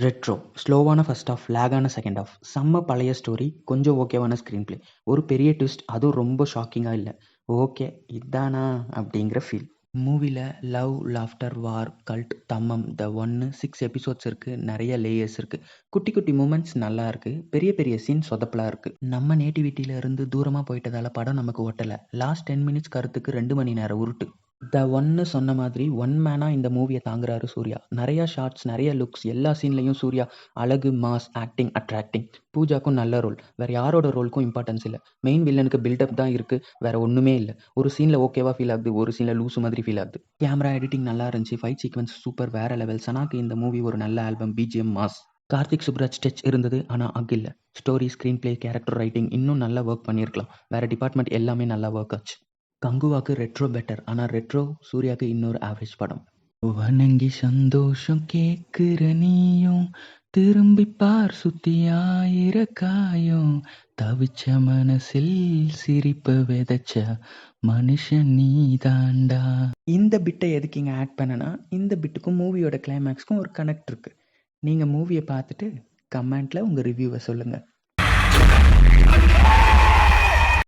Retro ஸ்லோவான first half, லேகான second half, செம்ம பழைய ஸ்டோரி, கொஞ்சம் ஓகேவான ஸ்க்ரீன் பிளே, ஒரு பெரிய ட்விஸ்ட், அதுவும் ரொம்ப ஷாக்கிங்காக இல்லை, ஓகே இதானா அப்படிங்கிற ஃபீல். மூவில லவ், லாஃப்டர், வார், கல்ட், தம்மம், த ஒன்னு 6 எபிசோட்ஸ் இருக்கு, நிறைய லேயர்ஸ் இருக்கு, குட்டி குட்டி மூமெண்ட்ஸ் நல்லா இருக்கு, பெரிய பெரிய சீன் சொதப்பலா இருக்கு. நம்ம நேட்டிவிட்டியில இருந்து தூரமா போயிட்டதால படம் நமக்கு ஒட்டல. லாஸ்ட் 10 மினிட்ஸ் கருத்துக்கு 2 மணி நேரம் உருட்டு. த ஒன்னு சொன்ன மாதிரி ஒன் மேனா இந்த மூவியை தாங்குறாரு சூர்யா. நிறைய ஷார்ட்ஸ், நிறைய லுக்ஸ், எல்லா சீன்லையும் சூர்யா அழகு, மாஸ், ஆக்டிங், அட்ராக்டிங். பூஜாக்கும் நல்ல ரோல், வேற யாரோட ரோலுக்கும் இம்பார்ட்டன்ஸ் இல்லை. மெயின் வில்லனுக்கு பில்டப் தான் இருக்கு, வேற ஒண்ணுமே இல்லை. ஒரு சீன்ல ஓகேவா ஃபீல் ஆகுது, ஒரு சீன்ல லூசு மாதிரி ஃபீல் ஆகுது. கேமரா எடிட்டிங் நல்லா இருந்துச்சு, ஃபைட் சீக்வன்ஸ் சூப்பர், வேற லெவல். சனாக்கு இந்த மூவி ஒரு நல்ல album, BGM mass. Karthik Subbaraj touch இருந்தது, ஆனால் அக் இல்லை. Story, screenplay, character writing இன்னும் நல்லா ஒர்க் பண்ணியிருக்கலாம். வேற டிபார்ட்மெண்ட் எல்லாமே நல்லா ஒர்க் ஆச்சு. கங்குவாக்கு ரெட்ரோ பெட்டர், ஆனால் ரெட்ரோ சூர்யாவுக்கு இன்னொரு ஆவரேஜ் படம். வணங்கி சந்தோஷம் கேட்குற நீயும், திரும்பி பார் சுத்தி 1000 காயம், தவிச்ச மனசில் சிரிப்ப விதைச்ச மனுஷன் நீ தாண்டா. இந்த பிட்டை எதுக்கு இங்கே ஆட் பண்ணனா, இந்த பிட்டுக்கும் மூவியோட கிளைமேக்ஸ்க்கும் ஒரு கனெக்ட் இருக்கு. நீங்கள் மூவியை பார்த்துட்டு கமெண்ட்ல உங்கள் ரிவ்யூவை சொல்லுங்கள்.